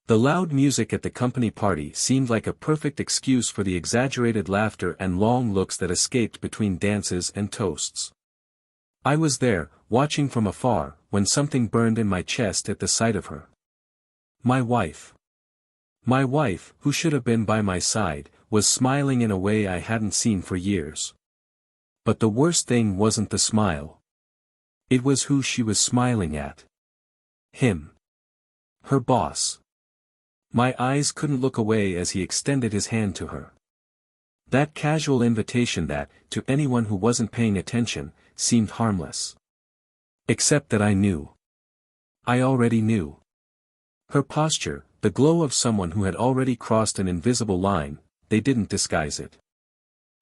The loud music at the company party seemed like a perfect excuse for the exaggerated laughter and long looks that escaped between dances and toasts. I was there, watching from afar, when something burned in my chest at the sight of her. My wife. My wife, who should have been by my side, was smiling in a way I hadn't seen for years. But the worst thing wasn't the smile. It was who she was smiling at. Him. Her boss. My eyes couldn't look away as he extended his hand to her. That casual invitation that, to anyone who wasn't paying attention, seemed harmless. Except that I knew. I already knew. Her posture, the glow of someone who had already crossed an invisible line, they didn't disguise it.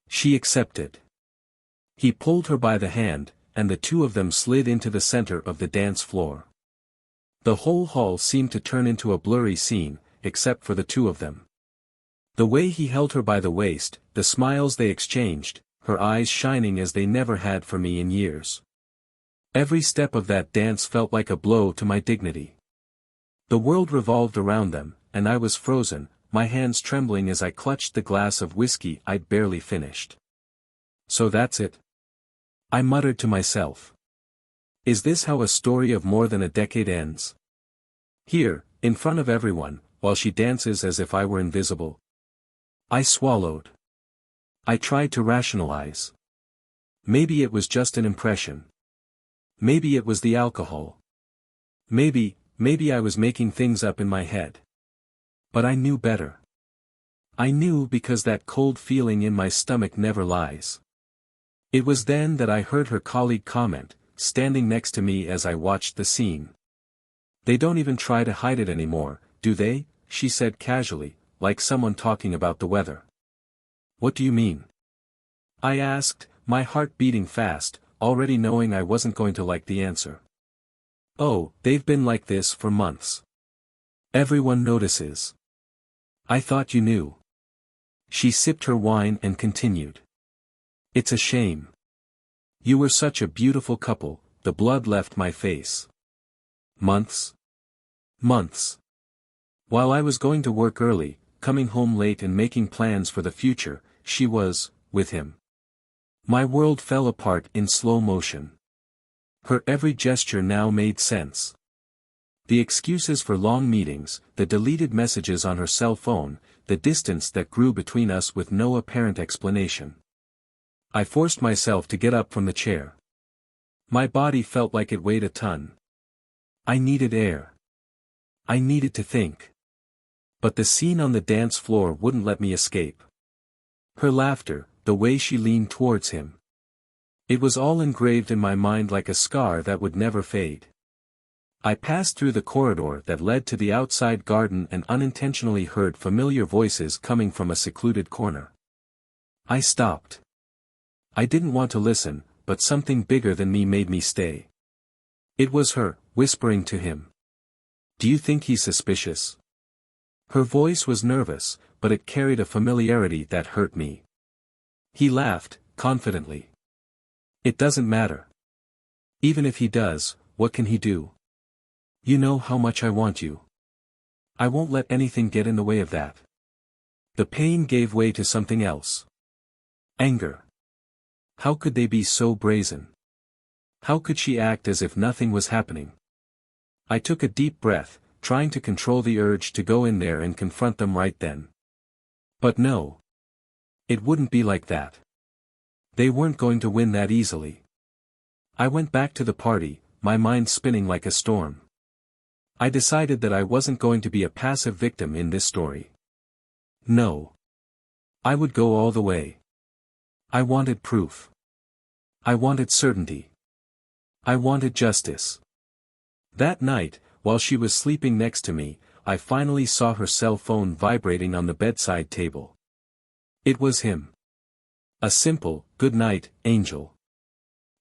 She accepted. He pulled her by the hand, and the two of them slid into the center of the dance floor. The whole hall seemed to turn into a blurry scene, except for the two of them. The way he held her by the waist, the smiles they exchanged, her eyes shining as they never had for me in years. Every step of that dance felt like a blow to my dignity. The world revolved around them, and I was frozen, my hands trembling as I clutched the glass of whiskey I'd barely finished. So that's it? I muttered to myself. Is this how a story of more than a decade ends? Here, in front of everyone, while she dances as if I were invisible. I swallowed. I tried to rationalize. Maybe it was just an impression. Maybe it was the alcohol. Maybe I was making things up in my head. But I knew better. I knew because that cold feeling in my stomach never lies. It was then that I heard her colleague comment, standing next to me as I watched the scene. They don't even try to hide it anymore, do they? She said casually, like someone talking about the weather. What do you mean? I asked, my heart beating fast, already knowing I wasn't going to like the answer. Oh, they've been like this for months. Everyone notices. I thought you knew. She sipped her wine and continued. It's a shame. You were such a beautiful couple, the blood left my face. Months? Months. While I was going to work early, coming home late and making plans for the future, she was, with him. My world fell apart in slow motion. Her every gesture now made sense. The excuses for long meetings, the deleted messages on her cell phone, the distance that grew between us with no apparent explanation. I forced myself to get up from the chair. My body felt like it weighed a ton. I needed air. I needed to think. But the scene on the dance floor wouldn't let me escape. Her laughter, the way she leaned towards him. It was all engraved in my mind like a scar that would never fade. I passed through the corridor that led to the outside garden and unintentionally heard familiar voices coming from a secluded corner. I stopped. I didn't want to listen, but something bigger than me made me stay. It was her, whispering to him. Do you think he's suspicious? Her voice was nervous, but it carried a familiarity that hurt me. He laughed, confidently. It doesn't matter. Even if he does, what can he do? You know how much I want you. I won't let anything get in the way of that. The pain gave way to something else. Anger. How could they be so brazen? How could she act as if nothing was happening? I took a deep breath, trying to control the urge to go in there and confront them right then. But no. It wouldn't be like that. They weren't going to win that easily. I went back to the party, my mind spinning like a storm. I decided that I wasn't going to be a passive victim in this story. No. I would go all the way. I wanted proof. I wanted certainty. I wanted justice. That night, while she was sleeping next to me, I finally saw her cell phone vibrating on the bedside table. It was him. A simple, "Good night, Angel."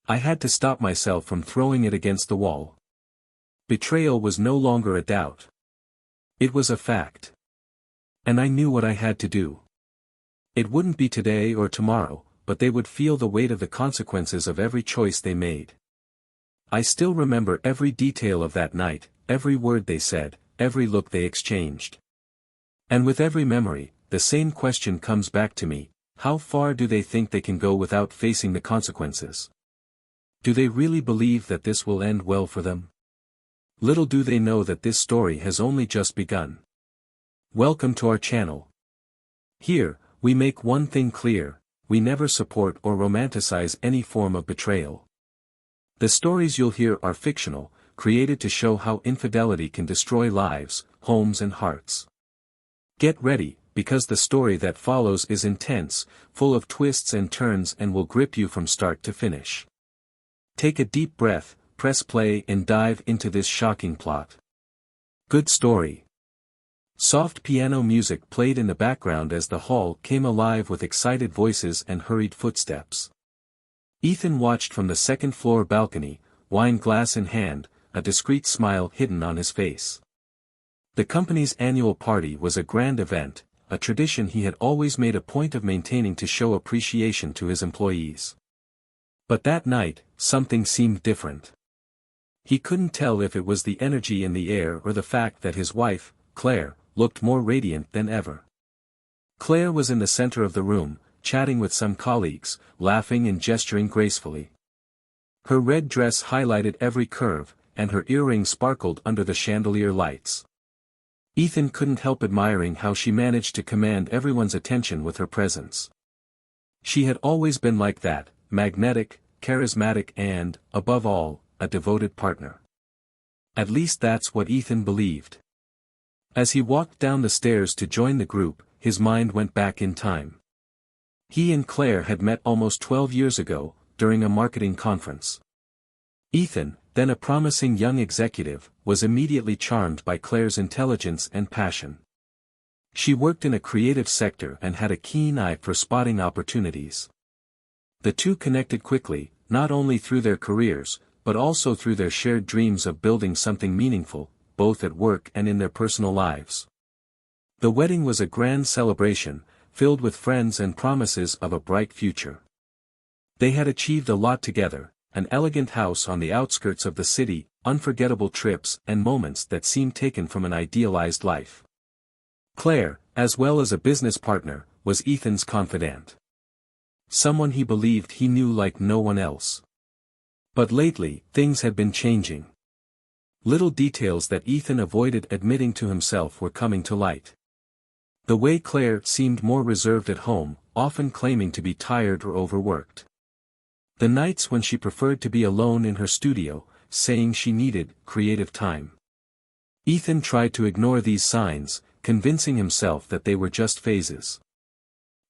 I had to stop myself from throwing it against the wall. Betrayal was no longer a doubt. It was a fact. And I knew what I had to do. It wouldn't be today or tomorrow, but they would feel the weight of the consequences of every choice they made. I still remember every detail of that night, every word they said, every look they exchanged. And with every memory, the same question comes back to me: how far do they think they can go without facing the consequences? Do they really believe that this will end well for them? Little do they know that this story has only just begun. Welcome to our channel. Here, we make one thing clear: we never support or romanticize any form of betrayal. The stories you'll hear are fictional, created to show how infidelity can destroy lives, homes and hearts. Get ready, because the story that follows is intense, full of twists and turns, and will grip you from start to finish. Take a deep breath, press play and dive into this shocking plot. Good story. Soft piano music played in the background as the hall came alive with excited voices and hurried footsteps. Ethan watched from the second-floor balcony, wine glass in hand, a discreet smile hidden on his face. The company's annual party was a grand event, a tradition he had always made a point of maintaining to show appreciation to his employees. But that night, something seemed different. He couldn't tell if it was the energy in the air or the fact that his wife, Claire, looked more radiant than ever. Claire was in the center of the room, chatting with some colleagues, laughing and gesturing gracefully. Her red dress highlighted every curve, and her earrings sparkled under the chandelier lights. Ethan couldn't help admiring how she managed to command everyone's attention with her presence. She had always been like that, magnetic, charismatic and, above all, a devoted partner. At least that's what Ethan believed. As he walked down the stairs to join the group, his mind went back in time. He and Claire had met almost 12 years ago, during a marketing conference. Ethan, then a promising young executive, was immediately charmed by Claire's intelligence and passion. She worked in a creative sector and had a keen eye for spotting opportunities. The two connected quickly, not only through their careers, but also through their shared dreams of building something meaningful, both at work and in their personal lives. The wedding was a grand celebration, filled with friends and promises of a bright future. They had achieved a lot together: an elegant house on the outskirts of the city, unforgettable trips and moments that seemed taken from an idealized life. Claire, as well as a business partner, was Ethan's confidant. Someone he believed he knew like no one else. But lately, things had been changing. Little details that Ethan avoided admitting to himself were coming to light. The way Claire seemed more reserved at home, often claiming to be tired or overworked. The nights when she preferred to be alone in her studio, saying she needed creative time. Ethan tried to ignore these signs, convincing himself that they were just phases.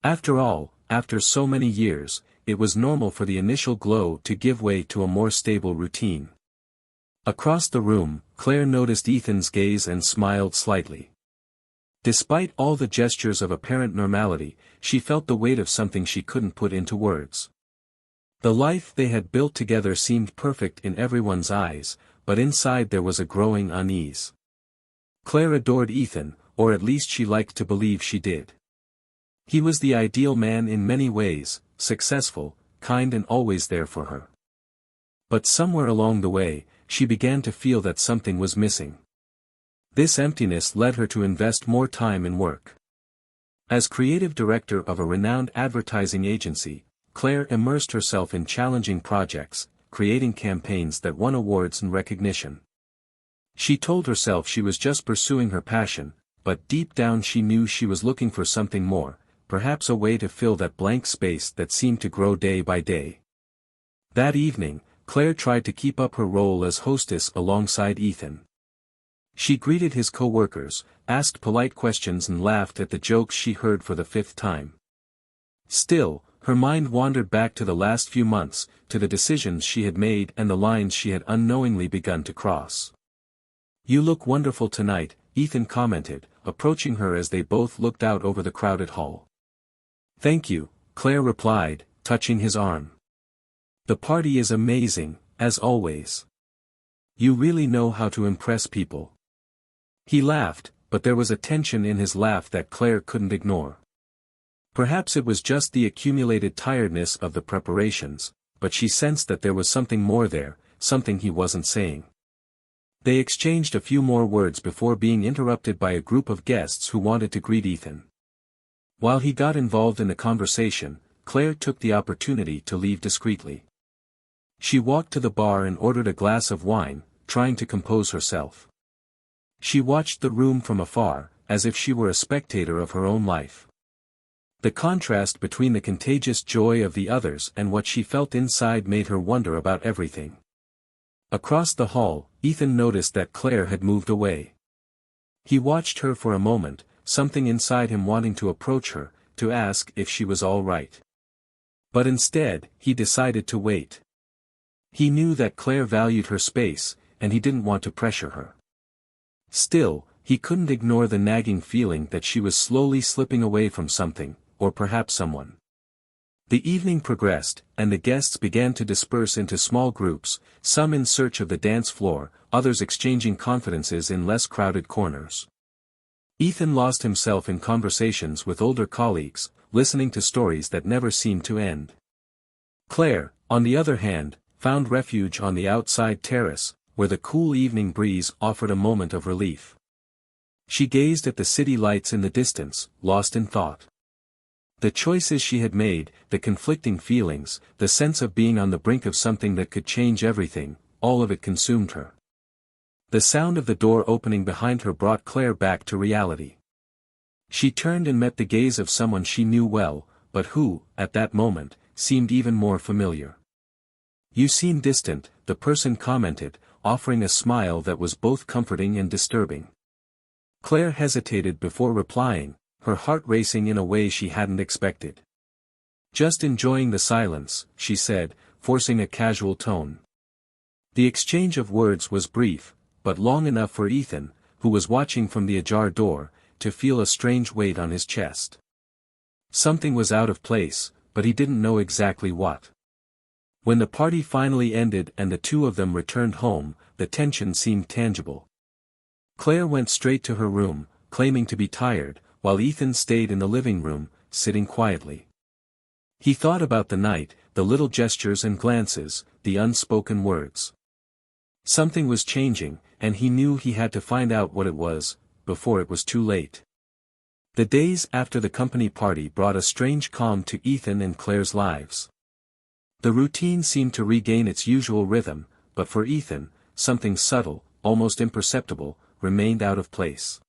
After all, after so many years, it was normal for the initial glow to give way to a more stable routine. Across the room, Claire noticed Ethan's gaze and smiled slightly. Despite all the gestures of apparent normality, she felt the weight of something she couldn't put into words. The life they had built together seemed perfect in everyone's eyes, but inside there was a growing unease. Claire adored Ethan, or at least she liked to believe she did. He was the ideal man in many ways, successful, kind and always there for her. But somewhere along the way, she began to feel that something was missing. This emptiness led her to invest more time in work. As creative director of a renowned advertising agency, Claire immersed herself in challenging projects, creating campaigns that won awards and recognition. She told herself she was just pursuing her passion, but deep down she knew she was looking for something more, perhaps a way to fill that blank space that seemed to grow day by day. That evening, Claire tried to keep up her role as hostess alongside Ethan. She greeted his co-workers, asked polite questions and laughed at the jokes she heard for the 5th time. Still, her mind wandered back to the last few months, to the decisions she had made and the lines she had unknowingly begun to cross. "You look wonderful tonight," Ethan commented, approaching her as they both looked out over the crowded hall. "Thank you," Claire replied, touching his arm. "The party is amazing, as always. You really know how to impress people." He laughed, but there was a tension in his laugh that Claire couldn't ignore. Perhaps it was just the accumulated tiredness of the preparations, but she sensed that there was something more there, something he wasn't saying. They exchanged a few more words before being interrupted by a group of guests who wanted to greet Ethan. While he got involved in the conversation, Claire took the opportunity to leave discreetly. She walked to the bar and ordered a glass of wine, trying to compose herself. She watched the room from afar, as if she were a spectator of her own life. The contrast between the contagious joy of the others and what she felt inside made her wonder about everything. Across the hall, Ethan noticed that Claire had moved away. He watched her for a moment, something inside him wanting to approach her, to ask if she was all right. But instead, he decided to wait. He knew that Claire valued her space, and he didn't want to pressure her. Still, he couldn't ignore the nagging feeling that she was slowly slipping away from something, or perhaps someone. The evening progressed, and the guests began to disperse into small groups, some in search of the dance floor, others exchanging confidences in less crowded corners. Ethan lost himself in conversations with older colleagues, listening to stories that never seemed to end. Claire, on the other hand, found refuge on the outside terrace, where the cool evening breeze offered a moment of relief. She gazed at the city lights in the distance, lost in thought. The choices she had made, the conflicting feelings, the sense of being on the brink of something that could change everything, all of it consumed her. The sound of the door opening behind her brought Claire back to reality. She turned and met the gaze of someone she knew well, but who, at that moment, seemed even more familiar. "You seem distant," the person commented, offering a smile that was both comforting and disturbing. Claire hesitated before replying, her heart racing in a way she hadn't expected. "Just enjoying the silence," she said, forcing a casual tone. The exchange of words was brief, but long enough for Ethan, who was watching from the ajar door, to feel a strange weight on his chest. Something was out of place, but he didn't know exactly what. When the party finally ended and the two of them returned home, the tension seemed tangible. Claire went straight to her room, claiming to be tired, while Ethan stayed in the living room, sitting quietly. He thought about the night, the little gestures and glances, the unspoken words. Something was changing, and he knew he had to find out what it was, before it was too late. The days after the company party brought a strange calm to Ethan and Claire's lives. The routine seemed to regain its usual rhythm, but for Ethan, something subtle, almost imperceptible, remained out of place.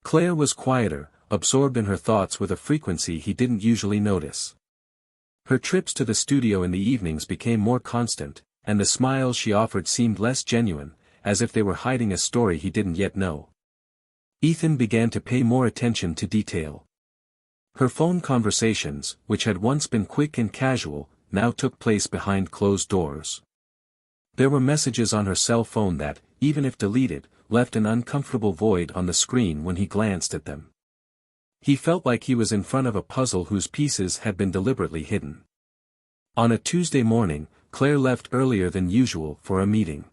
Claire was quieter, absorbed in her thoughts with a frequency he didn't usually notice. Her trips to the studio in the evenings became more constant, and the smiles she offered seemed less genuine, as if they were hiding a story he didn't yet know. Ethan began to pay more attention to detail. Her phone conversations, which had once been quick and casual, now took place behind closed doors. There were messages on her cell phone that, even if deleted, left an uncomfortable void on the screen when he glanced at them. He felt like he was in front of a puzzle whose pieces had been deliberately hidden. On a Tuesday morning, Claire left earlier than usual for a meeting.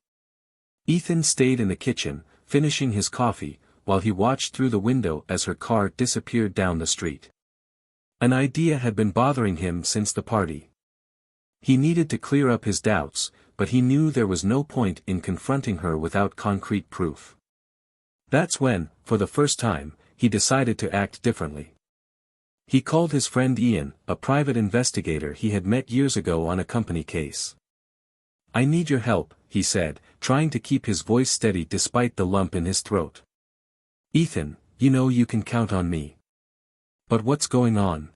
Ethan stayed in the kitchen, finishing his coffee, while he watched through the window as her car disappeared down the street. An idea had been bothering him since the party. He needed to clear up his doubts, but he knew there was no point in confronting her without concrete proof. That's when, for the first time, he decided to act differently. He called his friend Ian, a private investigator he had met years ago on a company case. "I need your help," he said, trying to keep his voice steady despite the lump in his throat. "Ethan, you know you can count on me." "But what's going on?"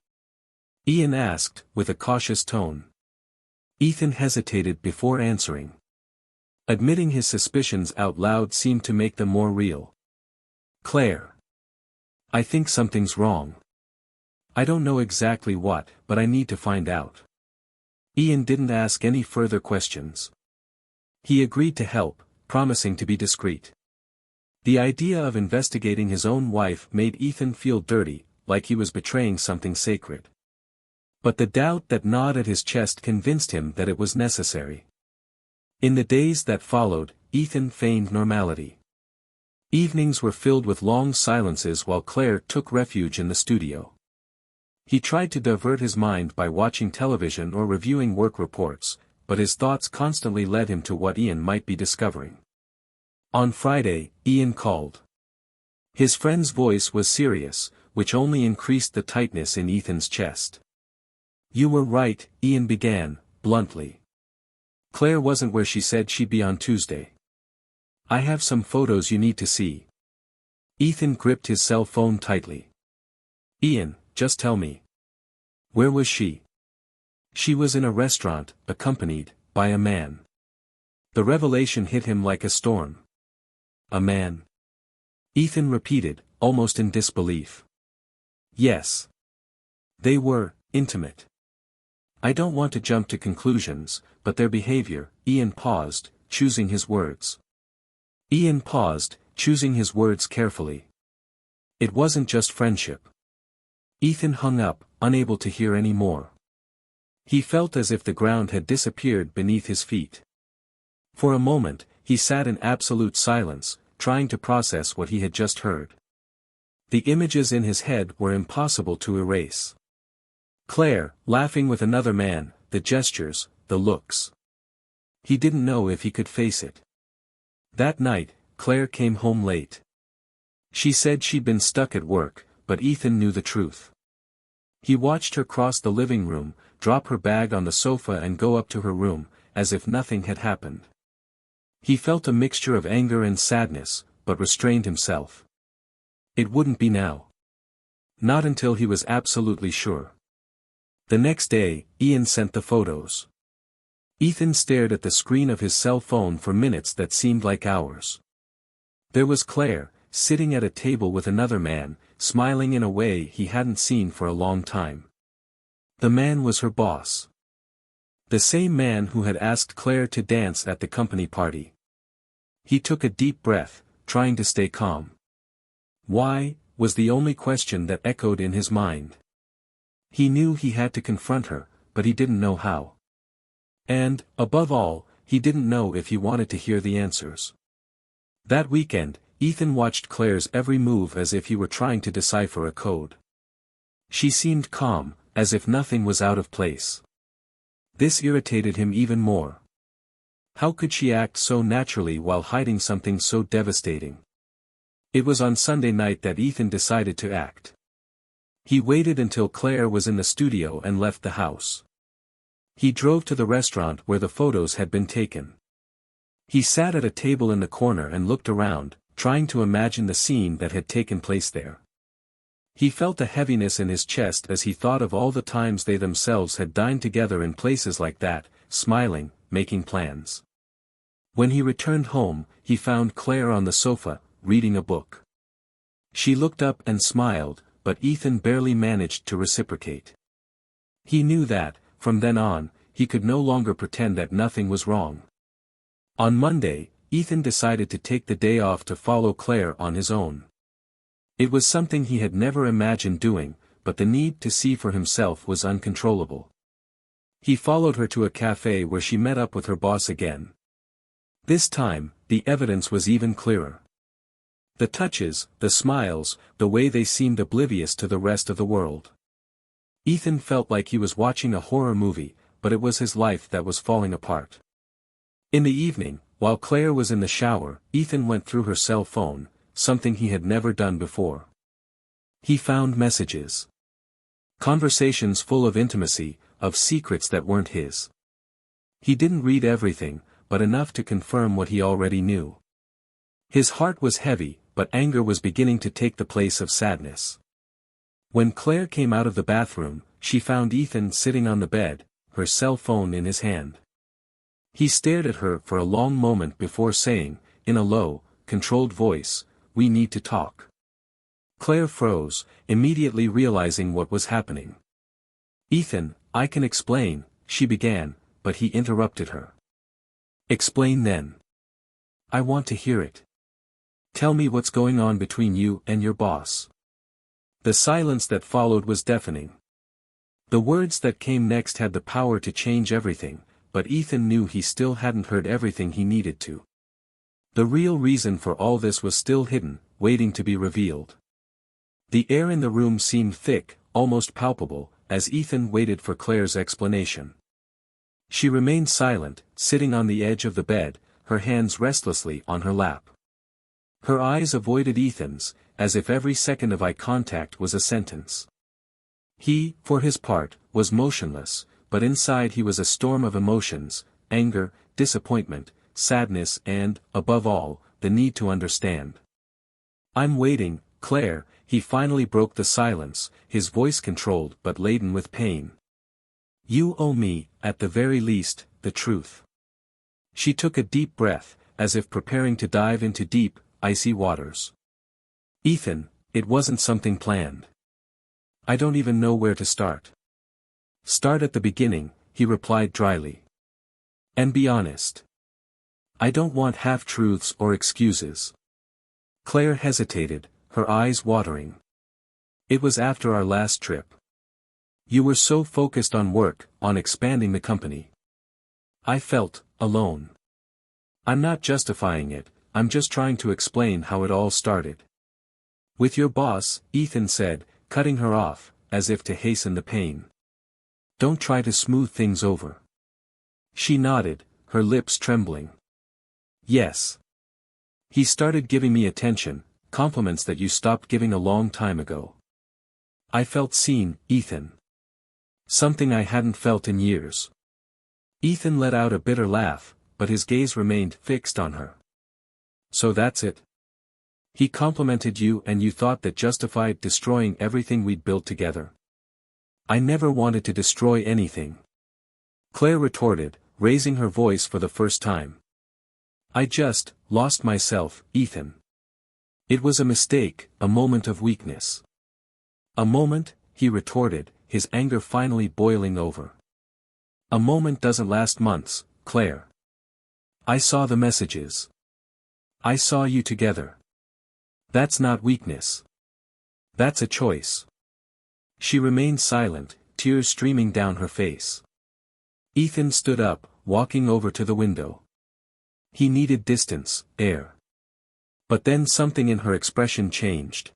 Ian asked, with a cautious tone. Ethan hesitated before answering. Admitting his suspicions out loud seemed to make them more real. "Claire. I think something's wrong. I don't know exactly what, but I need to find out." Ian didn't ask any further questions. He agreed to help, promising to be discreet. The idea of investigating his own wife made Ethan feel dirty, like he was betraying something sacred. But the doubt that gnawed at his chest convinced him that it was necessary. In the days that followed, Ethan feigned normality. Evenings were filled with long silences while Claire took refuge in the studio. He tried to divert his mind by watching television or reviewing work reports, but his thoughts constantly led him to what Ian might be discovering. On Friday, Ian called. His friend's voice was serious, which only increased the tightness in Ethan's chest. "You were right," Ian began, bluntly. "Claire wasn't where she said she'd be on Tuesday. I have some photos you need to see." Ethan gripped his cell phone tightly. "Ian, just tell me. Where was she?" "She was in a restaurant, accompanied by a man." The revelation hit him like a storm. "A man?" Ethan repeated, almost in disbelief. "Yes. They were intimate. I don't want to jump to conclusions, but their behavior." Ian paused, choosing his words. Carefully. "It wasn't just friendship." Ethan hung up, unable to hear any more. He felt as if the ground had disappeared beneath his feet. For a moment, he sat in absolute silence, trying to process what he had just heard. The images in his head were impossible to erase. Claire, laughing with another man, the gestures, the looks. He didn't know if he could face it. That night, Claire came home late. She said she'd been stuck at work, but Ethan knew the truth. He watched her cross the living room, drop her bag on the sofa and go up to her room, as if nothing had happened. He felt a mixture of anger and sadness, but restrained himself. It wouldn't be now. Not until he was absolutely sure. The next day, Ian sent the photos. Ethan stared at the screen of his cell phone for minutes that seemed like hours. There was Claire, sitting at a table with another man, smiling in a way he hadn't seen for a long time. The man was her boss. The same man who had asked Claire to dance at the company party. He took a deep breath, trying to stay calm. "Why?" was the only question that echoed in his mind. He knew he had to confront her, but he didn't know how. And, above all, he didn't know if he wanted to hear the answers. That weekend, Ethan watched Claire's every move as if he were trying to decipher a code. She seemed calm, as if nothing was out of place. This irritated him even more. How could she act so naturally while hiding something so devastating? It was on Sunday night that Ethan decided to act. He waited until Claire was in the studio and left the house. He drove to the restaurant where the photos had been taken. He sat at a table in the corner and looked around, trying to imagine the scene that had taken place there. He felt a heaviness in his chest as he thought of all the times they themselves had dined together in places like that, smiling, making plans. When he returned home, he found Claire on the sofa, reading a book. She looked up and smiled, but Ethan barely managed to reciprocate. He knew that, from then on, he could no longer pretend that nothing was wrong. On Monday, Ethan decided to take the day off to follow Claire on his own. It was something he had never imagined doing, but the need to see for himself was uncontrollable. He followed her to a cafe where she met up with her boss again. This time, the evidence was even clearer. The touches, the smiles, the way they seemed oblivious to the rest of the world. Ethan felt like he was watching a horror movie, but it was his life that was falling apart. In the evening, while Claire was in the shower, Ethan went through her cell phone, something he had never done before. He found messages. Conversations full of intimacy, of secrets that weren't his. He didn't read everything, but enough to confirm what he already knew. His heart was heavy, but anger was beginning to take the place of sadness. When Claire came out of the bathroom, she found Ethan sitting on the bed, her cell phone in his hand. He stared at her for a long moment before saying, in a low, controlled voice, "We need to talk." Claire froze, immediately realizing what was happening. "Ethan, I can explain," she began, but he interrupted her. "Explain then. I want to hear it. Tell me what's going on between you and your boss." The silence that followed was deafening. The words that came next had the power to change everything, but Ethan knew he still hadn't heard everything he needed to. The real reason for all this was still hidden, waiting to be revealed. The air in the room seemed thick, almost palpable, as Ethan waited for Claire's explanation. She remained silent, sitting on the edge of the bed, her hands restlessly on her lap. Her eyes avoided Ethan's, as if every second of eye contact was a sentence. He, for his part, was motionless, but inside he was a storm of emotions: anger, disappointment, sadness and, above all, the need to understand. "I'm waiting, Claire," he finally broke the silence, his voice controlled but laden with pain. "You owe me, at the very least, the truth." She took a deep breath, as if preparing to dive into deep, icy waters. "Ethan, it wasn't something planned. I don't even know where to start." "Start at the beginning," he replied dryly. "And be honest. I don't want half-truths or excuses." Claire hesitated, her eyes watering. "It was after our last trip. You were so focused on work, on expanding the company. I felt alone. I'm not justifying it, I'm just trying to explain how it all started." "With your boss," Ethan said, cutting her off, as if to hasten the pain. "Don't try to smooth things over." She nodded, her lips trembling. "Yes. He started giving me attention, compliments that you stopped giving a long time ago. I felt seen, Ethan. Something I hadn't felt in years." Ethan let out a bitter laugh, but his gaze remained fixed on her. "So that's it? He complimented you and you thought that justified destroying everything we'd built together?" "I never wanted to destroy anything," Claire retorted, raising her voice for the first time. "I just lost myself, Ethan. It was a mistake, a moment of weakness." "A moment?" he retorted, his anger finally boiling over. "A moment doesn't last months, Claire. I saw the messages. I saw you together. That's not weakness. That's a choice." She remained silent, tears streaming down her face. Ethan stood up, walking over to the window. He needed distance, air. But then something in her expression changed.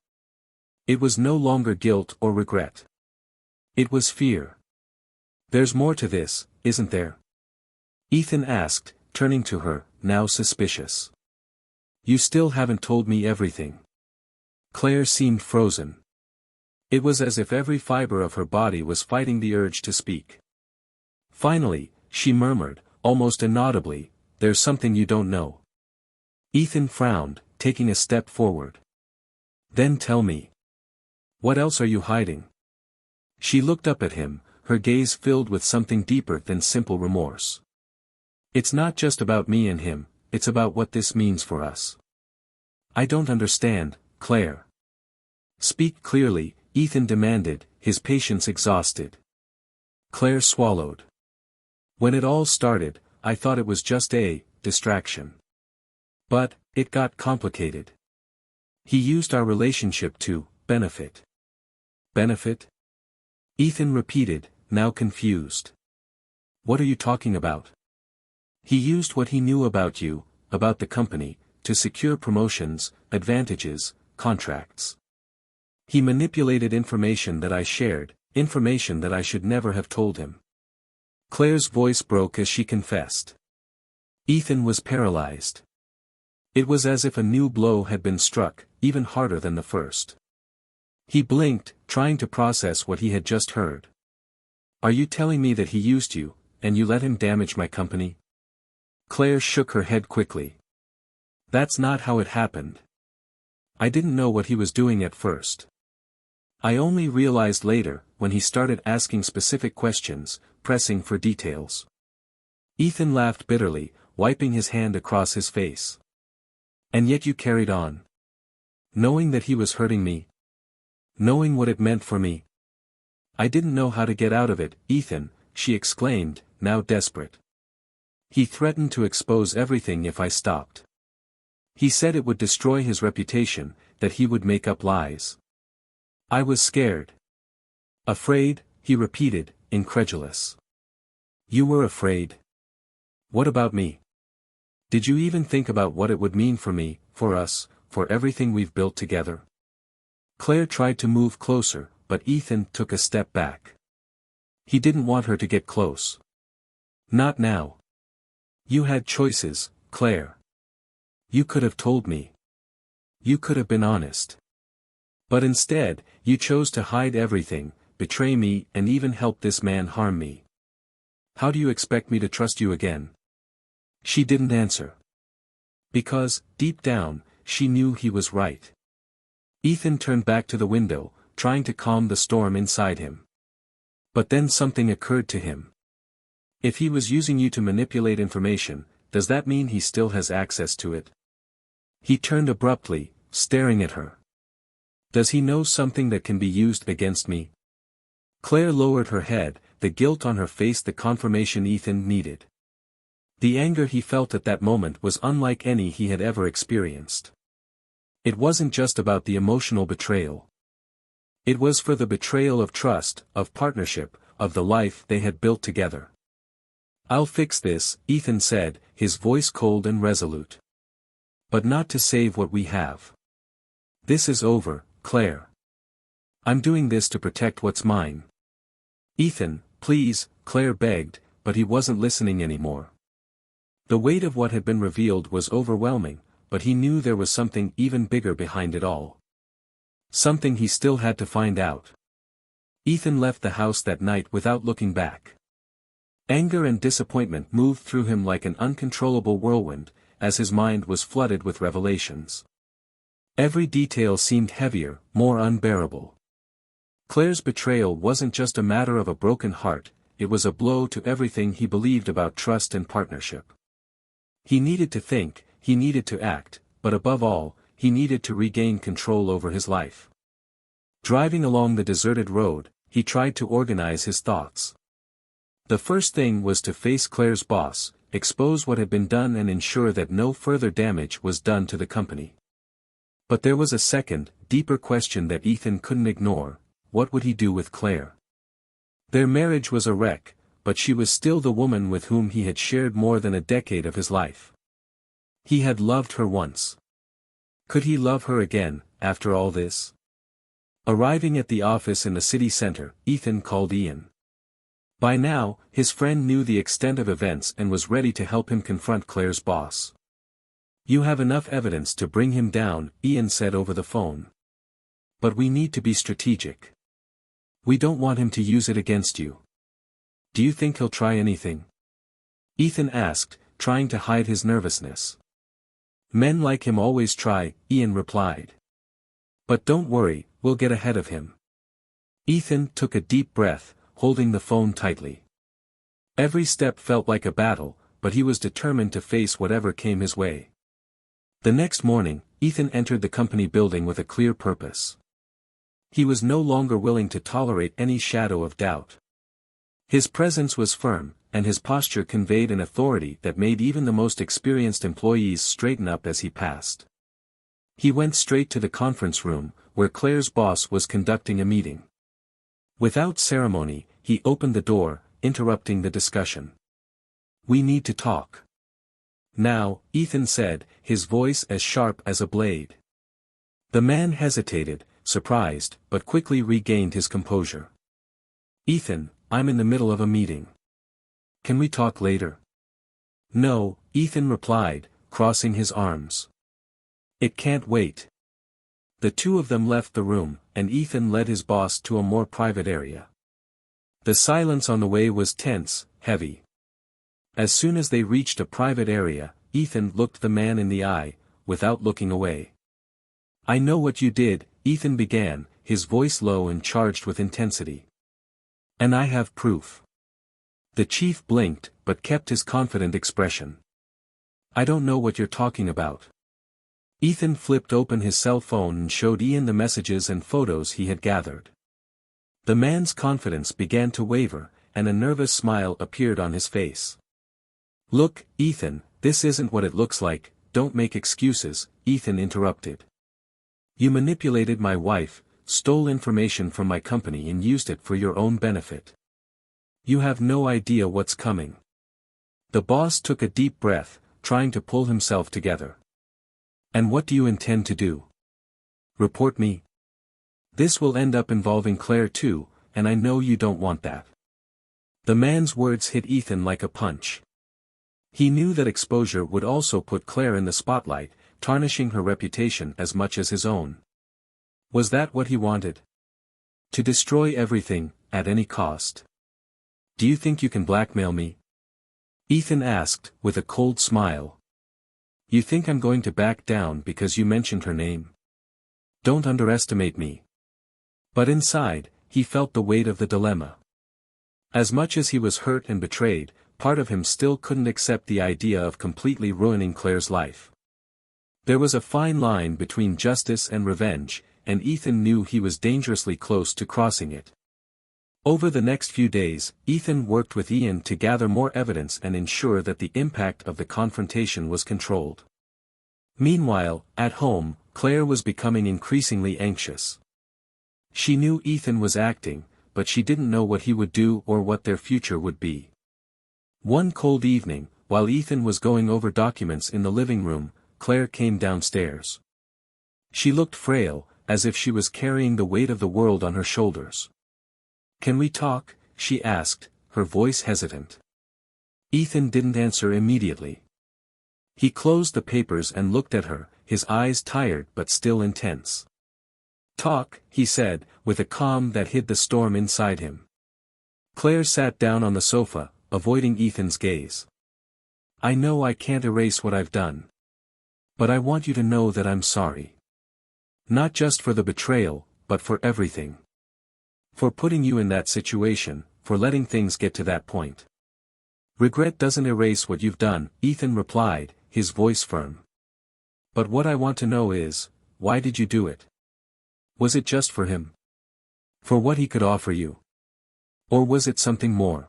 It was no longer guilt or regret. It was fear. "There's more to this, isn't there?" Ethan asked, turning to her, now suspicious. "You still haven't told me everything." Claire seemed frozen. It was as if every fiber of her body was fighting the urge to speak. Finally, she murmured, almost inaudibly, "There's something you don't know." Ethan frowned, taking a step forward. "Then tell me. What else are you hiding?" She looked up at him, her gaze filled with something deeper than simple remorse. "It's not just about me and him, it's about what this means for us." "I don't understand, Claire." "Speak clearly," Ethan demanded, his patience exhausted. Claire swallowed. "When it all started, I thought it was just a distraction. But it got complicated. He used our relationship to benefit." "Benefit?" Ethan repeated, now confused. "What are you talking about?" "He used what he knew about you, about the company, to secure promotions, advantages, contracts. He manipulated information that I shared, information that I should never have told him." Claire's voice broke as she confessed. Ethan was paralyzed. It was as if a new blow had been struck, even harder than the first. He blinked, trying to process what he had just heard. "Are you telling me that he used you, and you let him damage my company?" Claire shook her head quickly. "That's not how it happened. I didn't know what he was doing at first. I only realized later, when he started asking specific questions, pressing for details." Ethan laughed bitterly, wiping his hand across his face. "And yet you carried on. Knowing that he was hurting me. Knowing what it meant for me." "I didn't know how to get out of it, Ethan," she exclaimed, now desperate. "He threatened to expose everything if I stopped. He said it would destroy his reputation, that he would make up lies. I was scared." "Afraid?" he repeated, incredulous. "You were afraid? What about me? Did you even think about what it would mean for me, for us, for everything we've built together?" Claire tried to move closer, but Ethan took a step back. He didn't want her to get close. "Not now. You had choices, Claire. You could have told me. You could have been honest. But instead, you chose to hide everything, betray me, and even help this man harm me. How do you expect me to trust you again? She didn't answer. Because, deep down, she knew he was right. Ethan turned back to the window, trying to calm the storm inside him. But then something occurred to him. If he was using you to manipulate information, does that mean he still has access to it? He turned abruptly, staring at her. Does he know something that can be used against me? Claire lowered her head, the guilt on her face, the confirmation Ethan needed. The anger he felt at that moment was unlike any he had ever experienced. It wasn't just about the emotional betrayal. It was for the betrayal of trust, of partnership, of the life they had built together. I'll fix this, Ethan said, his voice cold and resolute. But not to save what we have. This is over, Claire. I'm doing this to protect what's mine. Ethan, please, Claire begged, but he wasn't listening anymore. The weight of what had been revealed was overwhelming, but he knew there was something even bigger behind it all. Something he still had to find out. Ethan left the house that night without looking back. Anger and disappointment moved through him like an uncontrollable whirlwind, as his mind was flooded with revelations. Every detail seemed heavier, more unbearable. Claire's betrayal wasn't just a matter of a broken heart, it was a blow to everything he believed about trust and partnership. He needed to think, he needed to act, but above all, he needed to regain control over his life. Driving along the deserted road, he tried to organize his thoughts. The first thing was to face Claire's boss, expose what had been done and ensure that no further damage was done to the company. But there was a second, deeper question that Ethan couldn't ignore: what would he do with Claire? Their marriage was a wreck, but she was still the woman with whom he had shared more than a decade of his life. He had loved her once. Could he love her again, after all this? Arriving at the office in the city center, Ethan called Ian. By now, his friend knew the extent of events and was ready to help him confront Claire's boss. You have enough evidence to bring him down, Ian said over the phone. But we need to be strategic. We don't want him to use it against you. Do you think he'll try anything? Ethan asked, trying to hide his nervousness. Men like him always try, Ian replied. But don't worry, we'll get ahead of him. Ethan took a deep breath, holding the phone tightly. Every step felt like a battle, but he was determined to face whatever came his way. The next morning, Ethan entered the company building with a clear purpose. He was no longer willing to tolerate any shadow of doubt. His presence was firm, and his posture conveyed an authority that made even the most experienced employees straighten up as he passed. He went straight to the conference room, where Claire's boss was conducting a meeting. Without ceremony, he opened the door, interrupting the discussion. We need to talk. Now, Ethan said, his voice as sharp as a blade. The man hesitated, surprised, but quickly regained his composure. Ethan, I'm in the middle of a meeting. Can we talk later? No, Ethan replied, crossing his arms. It can't wait. The two of them left the room, and Ethan led his boss to a more private area. The silence on the way was tense, heavy. As soon as they reached a private area, Ethan looked the man in the eye, without looking away. I know what you did, Ethan began, his voice low and charged with intensity. And I have proof. The chief blinked, but kept his confident expression. I don't know what you're talking about. Ethan flipped open his cell phone and showed Ian the messages and photos he had gathered. The man's confidence began to waver, and a nervous smile appeared on his face. Look, Ethan, this isn't what it looks like. Don't make excuses, Ethan interrupted. You manipulated my wife, stole information from my company and used it for your own benefit. You have no idea what's coming. The boss took a deep breath, trying to pull himself together. And what do you intend to do? Report me? This will end up involving Claire too, and I know you don't want that. The man's words hit Ethan like a punch. He knew that exposure would also put Claire in the spotlight, tarnishing her reputation as much as his own. Was that what he wanted? To destroy everything, at any cost. Do you think you can blackmail me? Ethan asked, with a cold smile. You think I'm going to back down because you mentioned her name? Don't underestimate me. But inside, he felt the weight of the dilemma. As much as he was hurt and betrayed, part of him still couldn't accept the idea of completely ruining Claire's life. There was a fine line between justice and revenge, and Ethan knew he was dangerously close to crossing it. Over the next few days, Ethan worked with Ian to gather more evidence and ensure that the impact of the confrontation was controlled. Meanwhile, at home, Claire was becoming increasingly anxious. She knew Ethan was acting, but she didn't know what he would do or what their future would be. One cold evening, while Ethan was going over documents in the living room, Claire came downstairs. She looked frail, as if she was carrying the weight of the world on her shoulders. Can we talk? She asked, her voice hesitant. Ethan didn't answer immediately. He closed the papers and looked at her, his eyes tired but still intense. Talk, he said, with a calm that hid the storm inside him. Claire sat down on the sofa, avoiding Ethan's gaze. I know I can't erase what I've done. But I want you to know that I'm sorry. Not just for the betrayal, but for everything. For putting you in that situation, for letting things get to that point. Regret doesn't erase what you've done, Ethan replied, his voice firm. But what I want to know is, why did you do it? Was it just for him? For what he could offer you? Or was it something more?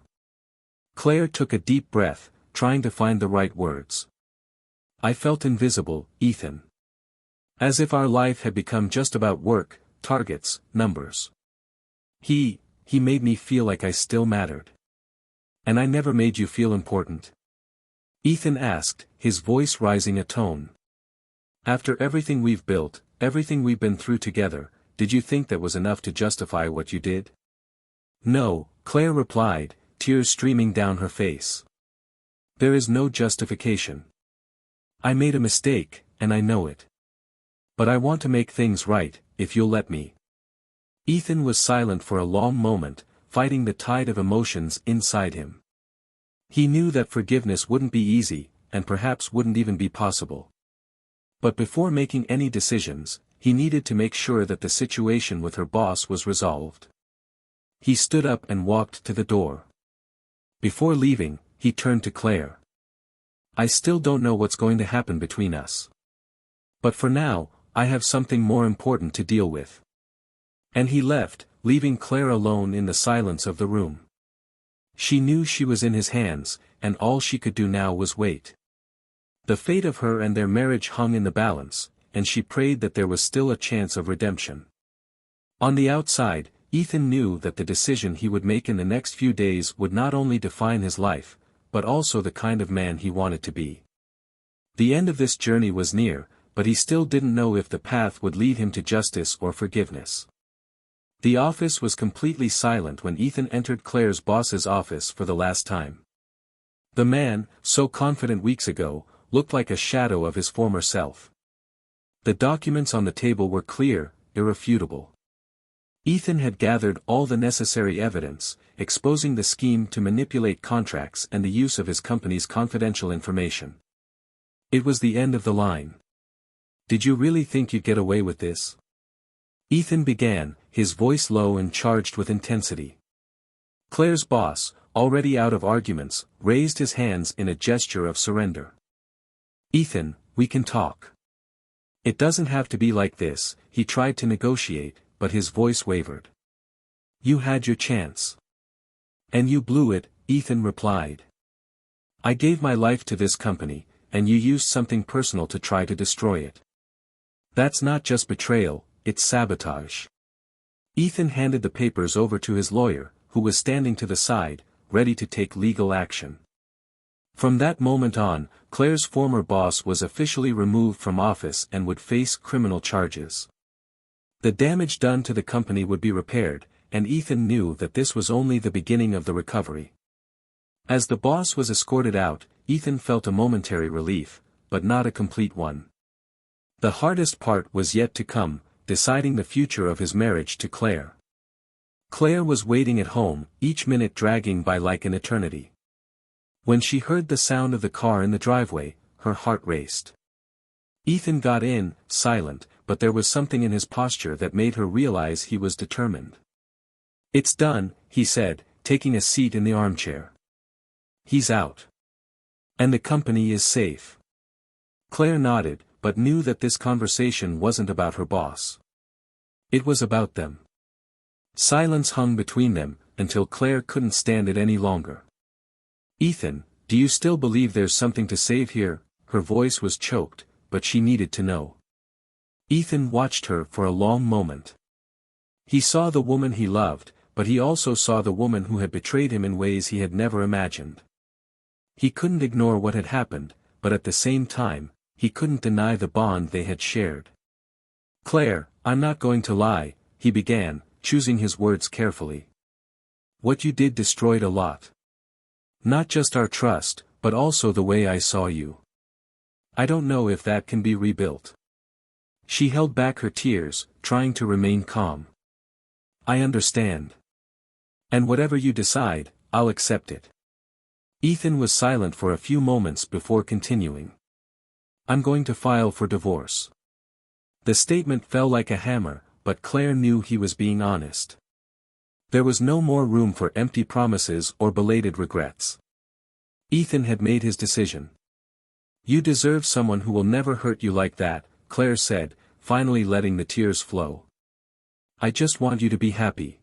Claire took a deep breath, trying to find the right words. I felt invisible, Ethan. As if our life had become just about work, targets, numbers. He made me feel like I still mattered. And I never made you feel important? Ethan asked, his voice rising a tone. After everything we've built, everything we've been through together, did you think that was enough to justify what you did? No, Claire replied, tears streaming down her face. There is no justification. I made a mistake, and I know it. But I want to make things right, if you'll let me. Ethan was silent for a long moment, fighting the tide of emotions inside him. He knew that forgiveness wouldn't be easy, and perhaps wouldn't even be possible. But before making any decisions, he needed to make sure that the situation with her boss was resolved. He stood up and walked to the door. Before leaving, he turned to Claire. I still don't know what's going to happen between us. But for now, I have something more important to deal with. And he left, leaving Claire alone in the silence of the room. She knew she was in his hands, and all she could do now was wait. The fate of her and their marriage hung in the balance, and she prayed that there was still a chance of redemption. On the outside, Ethan knew that the decision he would make in the next few days would not only define his life, but also the kind of man he wanted to be. The end of this journey was near, but he still didn't know if the path would lead him to justice or forgiveness. The office was completely silent when Ethan entered Claire's boss's office for the last time. The man, so confident weeks ago, looked like a shadow of his former self. The documents on the table were clear, irrefutable. Ethan had gathered all the necessary evidence, exposing the scheme to manipulate contracts and the use of his company's confidential information. It was the end of the line. Did you really think you'd get away with this? Ethan began, his voice low and charged with intensity. Claire's boss, already out of arguments, raised his hands in a gesture of surrender. Ethan, we can talk. It doesn't have to be like this, he tried to negotiate, but his voice wavered. You had your chance. And you blew it, Ethan replied. I gave my life to this company, and you used something personal to try to destroy it. That's not just betrayal, it's sabotage. Ethan handed the papers over to his lawyer, who was standing to the side, ready to take legal action. From that moment on, Claire's former boss was officially removed from office and would face criminal charges. The damage done to the company would be repaired, and Ethan knew that this was only the beginning of the recovery. As the boss was escorted out, Ethan felt a momentary relief, but not a complete one. The hardest part was yet to come, deciding the future of his marriage to Claire. Claire was waiting at home, each minute dragging by like an eternity. When she heard the sound of the car in the driveway, her heart raced. Ethan got in, silent, but there was something in his posture that made her realize he was determined. "It's done," he said, taking a seat in the armchair. "He's out. And the company is safe." Claire nodded, but knew that this conversation wasn't about her boss. It was about them. Silence hung between them, until Claire couldn't stand it any longer. "Ethan, do you still believe there's something to save here?" Her voice was choked, but she needed to know. Ethan watched her for a long moment. He saw the woman he loved, but he also saw the woman who had betrayed him in ways he had never imagined. He couldn't ignore what had happened, but at the same time, he couldn't deny the bond they had shared. "Claire, I'm not going to lie," he began, choosing his words carefully. "What you did destroyed a lot. Not just our trust, but also the way I saw you. I don't know if that can be rebuilt." She held back her tears, trying to remain calm. "I understand. And whatever you decide, I'll accept it." Ethan was silent for a few moments before continuing. "I'm going to file for divorce." The statement fell like a hammer, but Claire knew he was being honest. There was no more room for empty promises or belated regrets. Ethan had made his decision. "You deserve someone who will never hurt you like that," Claire said, finally letting the tears flow. "I just want you to be happy."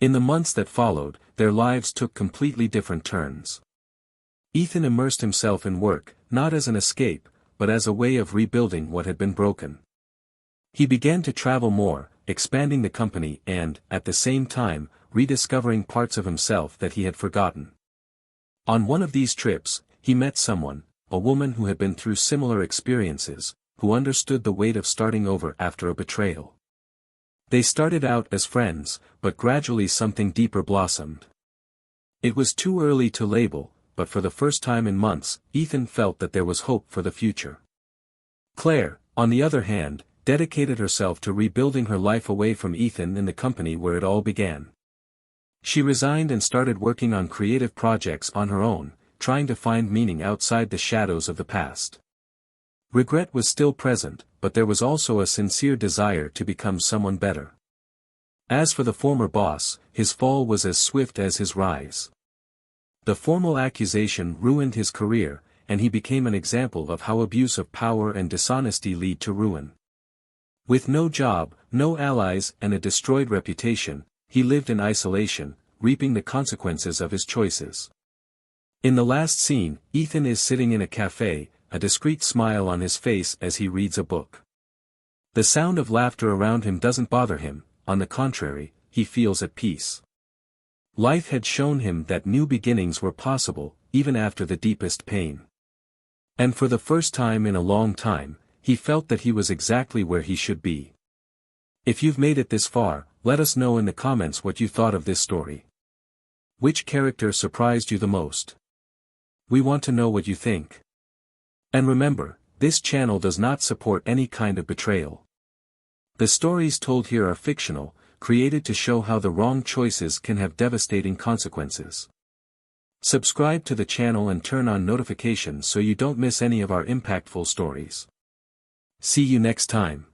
In the months that followed, their lives took completely different turns. Ethan immersed himself in work, not as an escape, but as a way of rebuilding what had been broken. He began to travel more, expanding the company and, at the same time, rediscovering parts of himself that he had forgotten. On one of these trips, he met someone, a woman who had been through similar experiences, who understood the weight of starting over after a betrayal. They started out as friends, but gradually something deeper blossomed. It was too early to label, but for the first time in months, Ethan felt that there was hope for the future. Claire, on the other hand, dedicated herself to rebuilding her life away from Ethan in the company where it all began. She resigned and started working on creative projects on her own, trying to find meaning outside the shadows of the past. Regret was still present, but there was also a sincere desire to become someone better. As for the former boss, his fall was as swift as his rise. The formal accusation ruined his career, and he became an example of how abuse of power and dishonesty lead to ruin. With no job, no allies and a destroyed reputation, he lived in isolation, reaping the consequences of his choices. In the last scene, Ethan is sitting in a cafe, a discreet smile on his face as he reads a book. The sound of laughter around him doesn't bother him, on the contrary, he feels at peace. Life had shown him that new beginnings were possible, even after the deepest pain. And for the first time in a long time, he felt that he was exactly where he should be. If you've made it this far, let us know in the comments what you thought of this story. Which character surprised you the most? We want to know what you think. And remember, this channel does not support any kind of betrayal. The stories told here are fictional, created to show how the wrong choices can have devastating consequences. Subscribe to the channel and turn on notifications so you don't miss any of our impactful stories. See you next time.